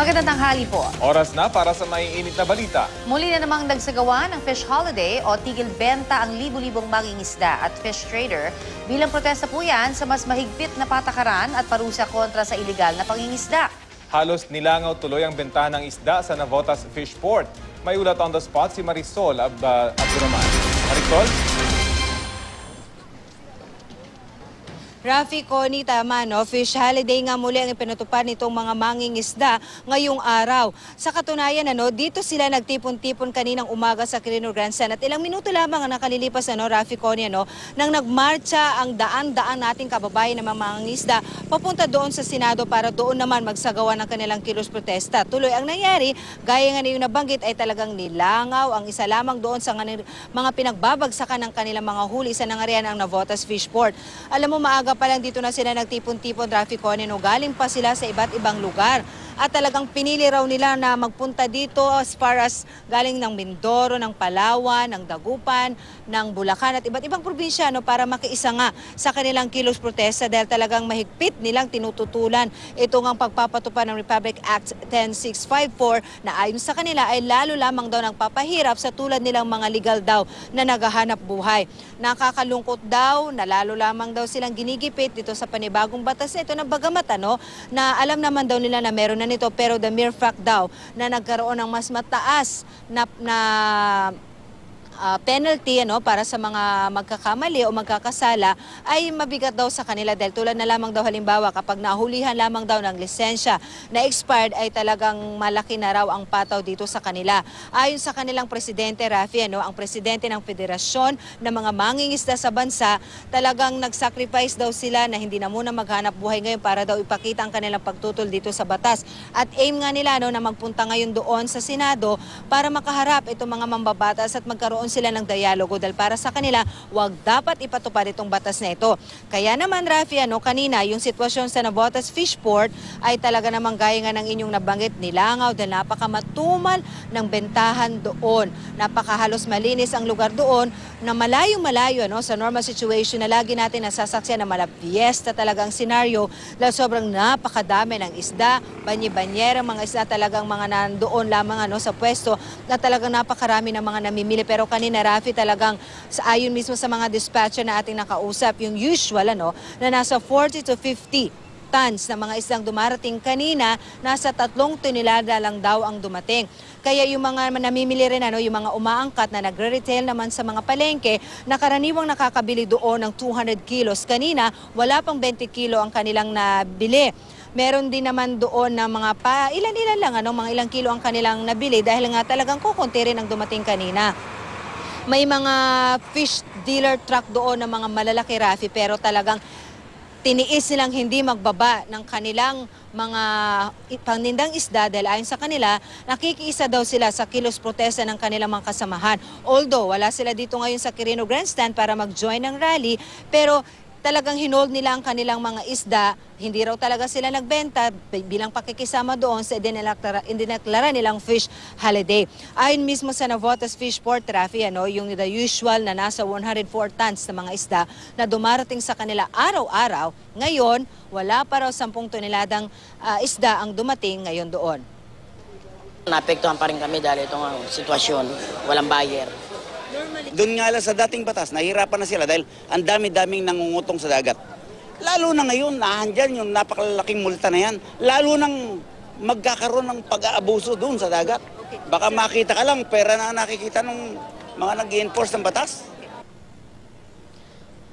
Magandang tanghali po. Oras na para sa maiinit na balita. Muli na namang nagsagawa ng fish holiday o tigil benta ang libu-libong mangingisda at fish trader. Bilang protesta po yan sa mas mahigpit na patakaran at parusa kontra sa ilegal na pangingisda. Halos nilangaw tuloy ang bentahan ng isda sa Navotas Fish Port. May ulat on the spot si Marisol Abduraman. Marisol? Rafi, Connie, tama, no? Fish holiday nga muli ang ipinatupad nitong mga mangingisda ngayong araw. Sa katunayan, dito sila nagtipon-tipon kaninang umaga sa Quirino Grandstand. At ilang minuto lamang ang nakalilipas, Rafi, Connie, nang nagmarcha ang daan-daan nating kababayan ng mga mangingisda papunta doon sa Senado para doon naman magsagawa ng kanilang kilos protesta. Tuloy ang nangyari, gaya nga yung nabanggit ay talagang nilangaw ang isa lamang doon sa mga pinagbabagsakan ng kanilang mga huli sa nangarian ang Navotas Fish Port. Alam mo, maaga pa lang dito na sila nagtipon-tipon, Rafi, Connie, galing pa sila sa iba't ibang lugar. At talagang pinili raw nila na magpunta dito as far as galing ng Mindoro, ng Palawan, ng Dagupan, ng Bulacan at iba't ibang probinsya para makiisa nga sa kanilang kilos protesta dahil talagang mahigpit nilang tinututulan ito ngang pagpapatupad ng Republic Act 10654 na ayon sa kanila ay lalo lamang daw nagpapahirap sa tulad nilang mga legal daw na naghahanap buhay. Nakakalungkot daw na lalo lamang daw silang ginigipit dito sa panibagong batas na ito na bagamat na alam naman daw nila na meron na nito pero the mere fact daw na nagkaroon ng mas mataas na penalty para sa mga magkakamali o magkakasala ay mabigat daw sa kanila dahil tulad na lamang daw halimbawa kapag nahulihan lamang daw ng lisensya na expired ay talagang malaki na raw ang pataw dito sa kanila. Ayon sa kanilang presidente, Rafi, ang presidente ng Federasyon ng mga mangingisda sa bansa, talagang nagsacrifice daw sila na hindi na muna maghanap buhay ngayon para daw ipakita ang kanilang pagtutol dito sa batas. At aim nga nila na magpunta ngayon doon sa Senado para makaharap itong mga mambabatas at magkaroon sila ng dialogo dahil para sa kanila, wag dapat ipatupad itong batas na ito. Kaya naman, Rafi, kanina, yung sitwasyon sa Navotas Fish Port ay talaga namang gaya nga ng inyong nabanggit, nilangaw dahil napakamatumal ng bentahan doon. Napakahalos malinis ang lugar doon na malayo-malayo sa normal situation na lagi natin nasasaksyan na malapiesta talagang senaryo dahil sobrang napakadami ng isda, banyi-banyera, mga isda talagang mga nandoon lamang sa pwesto na talagang napakarami ng mga namimili. Pero kanina, Rafi, talagang ayon mismo sa mga dispatcher na ating nakausap, yung usual na nasa 40 to 50 tons na mga isdang dumarating kanina, nasa 3 tonelada lang daw ang dumating. Kaya yung mga namimili rin, yung mga umaangkat na nagre-retail naman sa mga palengke, na karaniwang nakakabili doon ng 200 kilos. Kanina, wala pang 20 kilo ang kanilang nabili. Meron din naman doon na mga ilan-ilan lang, mga ilang kilo ang kanilang nabili dahil nga talagang kukunti rin ang dumating kanina. May mga fish dealer truck doon na mga malalaki, Rafi, pero talagang tiniis nilang hindi magbaba ng kanilang mga panindang isda dahil ayon sa kanila, nakikiisa daw sila sa kilos protesta ng kanilang mga kasamahan. Although wala sila dito ngayon sa Quirino Grandstand para mag-join ng rally, pero talagang hinold nila ang kanilang mga isda. Hindi raw talaga sila nagbenta bilang pakikisama doon sa indineklara nilang fish holiday. Ayon mismo sa Navotas Fish Port, Rafi, yung the usual na nasa 104 tons na mga isda na dumarating sa kanila araw-araw, ngayon wala pa raw 10 toneladang isda ang dumating ngayon doon. Naapektuhan pa rin kami dahil itong sitwasyon, walang buyer. Doon nga lang sa dating batas, nahihirapan na sila dahil ang dami-daming nangungutong sa dagat. Lalo na ngayon, nahandyan yung napakalaking multa na yan. Lalo nang magkakaroon ng pag-aabuso doon sa dagat. Baka makita ka lang, pera na nakikita ng mga nag-i-enforce ng batas.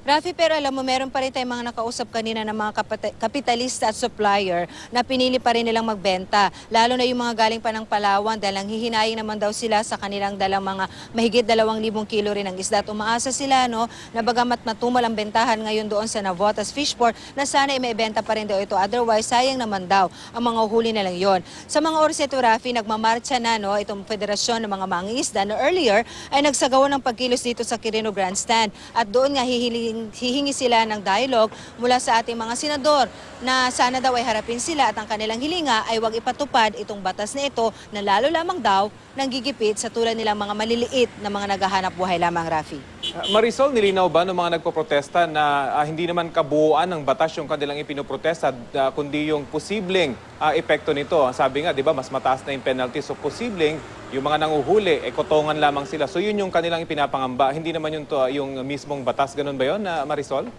Rafi, pero alam mo, meron pa rin tayong mga nakausap kanina ng mga kapitalista at supplier na pinili pa rin nilang magbenta. Lalo na yung mga galing pa ng Palawan dahil ang hihinayang naman daw sila sa kanilang dalang mga mahigit 2,000 kilo rin ng isda. At umaasa sila na bagamat matumal ang bentahan ngayon doon sa Navotas Fish Port na sana may ibenta pa rin daw ito. Otherwise, sayang naman daw ang mga huli na lang yon. Sa mga oras ito, Rafi, nagmamarcha na itong Federasyon ng mga mangingisda na earlier ay nagsagawa ng pagkilos dito sa Quirino Grandstand. At doon nga hihingi sila ng dialogue mula sa ating mga senador na sana daw ay harapin sila at ang kanilang hilinga ay huwag ipatupad itong batas na ito na lalo lamang daw nanggigipit sa tulad nilang mga maliliit na mga naghahanap buhay lamang, Rafi. Marisol, nilinaw ba ng mga nagpoprotesta na hindi naman kabuuan ng batas yung kanilang ipinoprotesta, kundi yung posibleng epekto nito? Sabi nga, di ba, mas mataas na yung penalty. So posibleng yung mga nanguhuli, kotongan lamang sila. So yun yung kanilang ipinapangamba. Hindi naman yung mismong batas. Ganun ba yun, Marisol?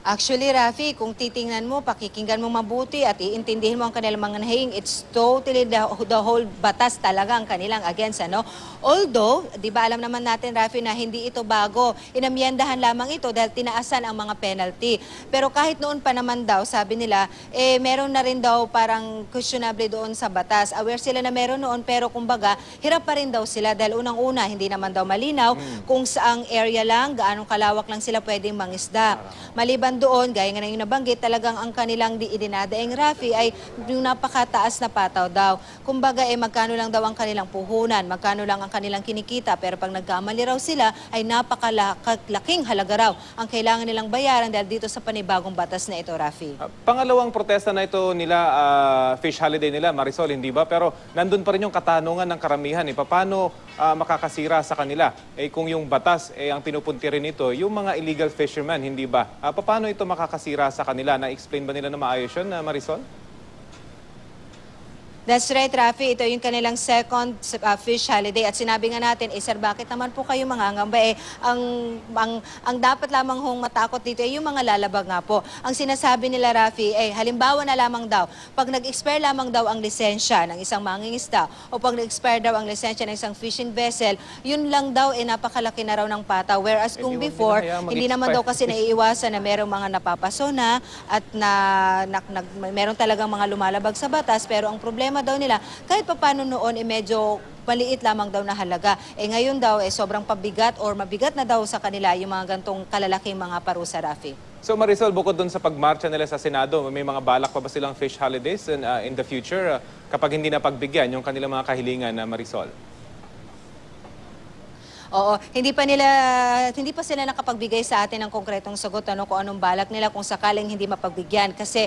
Actually, Rafi, kung titingnan mo, pakikinggan mo mabuti at iintindihin mo ang kanilang mga nahing, it's totally the whole batas talaga ang kanilang against, ano? Although, di ba alam naman natin, Rafi, na hindi ito bago. Inamyendahan lamang ito dahil tinaasan ang mga penalty. Pero kahit noon pa naman daw, sabi nila, meron na rin daw parang questionable doon sa batas. Aware sila na meron noon, pero kumbaga, hirap pa rin daw sila dahil unang-una, hindi naman daw malinaw kung saang area lang, gaanong kalawak lang sila pwedeng mangisda. Maliban doon, gaya nga na yung nabanggit, talagang ang kanilang dinadaing, Rafi, ay yung napakataas na pataw daw. Kumbaga, magkano lang daw ang kanilang puhunan, magkano lang ang kanilang kinikita, pero pag nagkamali raw sila, ay napakalaking halaga raw ang kailangan nilang bayaran dahil dito sa panibagong batas na ito, Rafi. Pangalawang protesta na ito nila, fish holiday nila, Marisol, hindi ba? Pero nandun pa rin yung katanungan ng karamihan. Paano makakasira sa kanila? Kung yung batas, ang pinupunti rin ito, yung mga illegal fishermen, hindi ba? Paano ito makakasira sa kanila? Na-explain ba nila na maayos yun, Marisol? That's right, Rafi. Ito yung kanilang second fish holiday. At sinabi nga natin, sir, bakit naman po kayo mangangamba? Ang dapat lamang hong matakot dito ay yung mga lalabag nga po. Ang sinasabi nila, Rafi, halimbawa na lamang daw, pag nag-expire lamang daw ang lisensya ng isang mangingisda o pag nag-expire daw ang lisensya ng isang fishing vessel, yun lang daw napakalaki na raw ng pata. Whereas kung before, hindi naman daw kasi naiiwasan na merong mga napapasona at meron talagang mga lumalabag sa batas. Pero ang problema daw nila, kahit paano noon medyo maliit lamang daw na halaga. Ngayon daw sobrang pabigat or mabigat na daw sa kanila yung mga gantong kalalaking mga parusa, Rafi. So Marisol, bukod dun sa pagmarcha nila sa Senado, may mga balak pa ba silang fish holidays in the future kapag hindi na pagbigyan yung kanilang mga kahilingan, Marisol? Oo, hindi pa sila nakapagbigay sa atin ng konkretong sagot kung anong balak nila kung sakaling hindi mapagbigyan kasi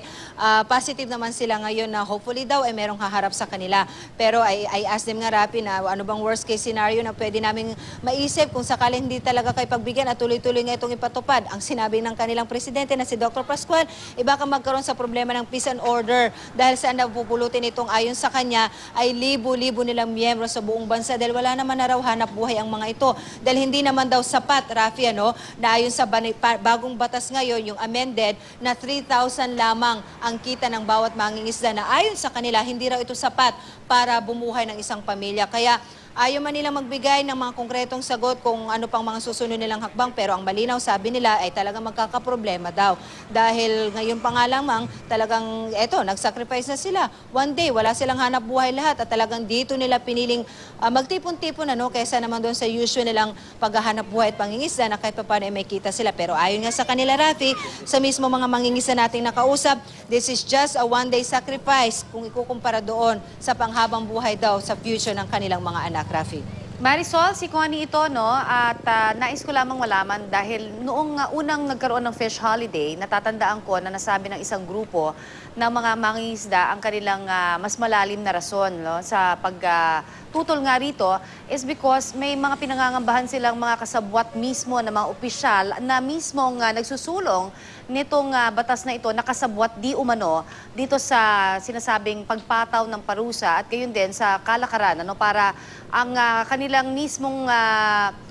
positive naman sila ngayon na hopefully daw merong haharap sa kanila. Pero I asked them nga, Rafi, na ano bang worst case scenario na pwede naming maisip kung sakaling hindi talaga kayo pagbigyan at tuloy-tuloy nga itong ipatupad. Ang sinabi ng kanilang presidente na si Dr. Pascual, baka magkaroon sa problema ng peace and order dahil saan napupulutin itong ayon sa kanya ay libo-libo nilang miyembro sa buong bansa dahil wala naman na raw hanap buhay ang mga ito. Dahil hindi naman daw sapat, Rafi, na ayon sa bagong batas ngayon, yung amended, na 3,000 lamang ang kita ng bawat mangingisda na ayon sa kanila, hindi raw ito sapat para bumuhay ng isang pamilya. Kaya ayaw man nilang magbigay ng mga konkretong sagot kung ano pang mga susunod nilang hakbang, pero ang malinaw, sabi nila, ay talagang magkakaproblema daw. Dahil ngayon pa nga lamang, talagang nag-sacrifice na sila. One day, wala silang hanap buhay lahat at talagang dito nila piniling magtipon-tipon kaysa naman doon sa usual nilang paghahanap buhay at pangingisda na kahit pa paano may kita sila. Pero ayon nga sa kanila, Rafi, sa mismo mga mangingisda nating nakausap, this is just a one-day sacrifice kung ikukumpara doon sa panghabang buhay daw sa future ng kanilang mga anak. Rafi. Marisol, si Connie ito, at nais ko lamang malaman dahil noong unang nagkaroon ng fish holiday, natatandaan ko na nasabi ng isang grupo ng mga mangingisda ang kanilang mas malalim na rason sa pagtutol nga rito is because may mga pinangangambahan silang mga kasabwat mismo na mga opisyal na mismong nagsusulong nitong batas na ito nakasabwat di umano dito sa sinasabing pagpataw ng parusa at gayon din sa kalakaran para ang kanilang mismong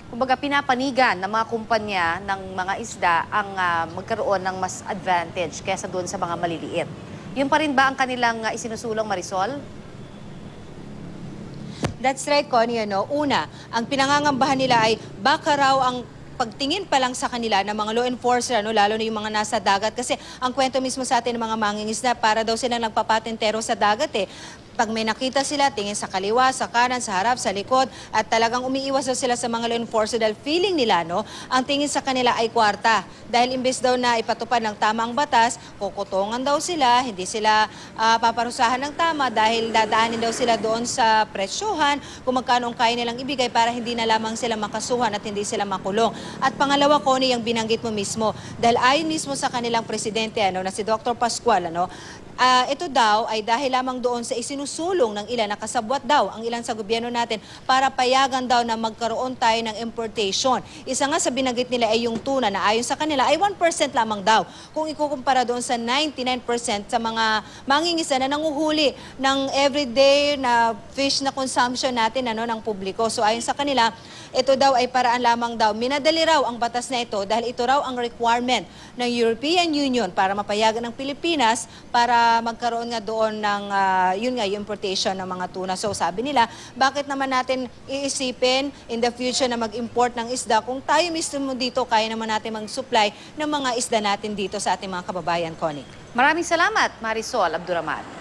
kumbaga pinapanigan ng mga kumpanya ng mga isda ang magkaroon ng mas advantage kaysa doon sa mga maliliit. Yun pa rin ba ang kanilang isinusulong, Marisol? That's right, Connie. Una, ang pinangangambahan nila ay baka raw ang pagtingin pa lang sa kanila ng mga law enforcer, lalo na yung mga nasa dagat. Kasi ang kwento mismo sa atin ng mga mangingisda, para daw sila nagpapatentero sa dagat Pag may nakita sila, tingin sa kaliwa, sa kanan, sa harap, sa likod, at talagang umiiwas daw sila sa mga law enforcer dahil feeling nila, ang tingin sa kanila ay kwarta. Dahil imbes daw na ipatupad ng tamang batas, kukutungan daw sila, hindi sila paparusahan ng tama dahil dadaanin daw sila doon sa presyohan kung magkano ang kaya nilang ibigay para hindi na lamang sila makasuhan at hindi sila makulong. At pangalawa, Connie, yung binanggit mo mismo, dahil ayon mismo sa kanilang presidente na si Dr. Pascual, Ito daw ay dahil lamang doon sa isinusulong ng ilan, nakasabwat daw ang ilan sa gobyerno natin para payagan daw na magkaroon tayo ng importation. Isa nga sa binanggit nila ay yung tuna na ayon sa kanila ay 1% lamang daw kung ikukumpara doon sa 99% sa mga mangingisda na nanguhuli ng everyday na fish na consumption natin ng publiko. So ayon sa kanila, ito daw ay paraan lamang daw. Minadali raw ang batas na ito dahil ito raw ang requirement ng European Union para mapayagan ng Pilipinas para magkaroon nga doon ng yung importation ng mga tuna. So sabi nila, bakit naman natin iisipin in the future na mag-import ng isda kung tayo mismo dito kaya naman natin mag-supply ng mga isda natin dito sa ating mga kababayan, Connie. Maraming salamat, Marisol Abdurrahman.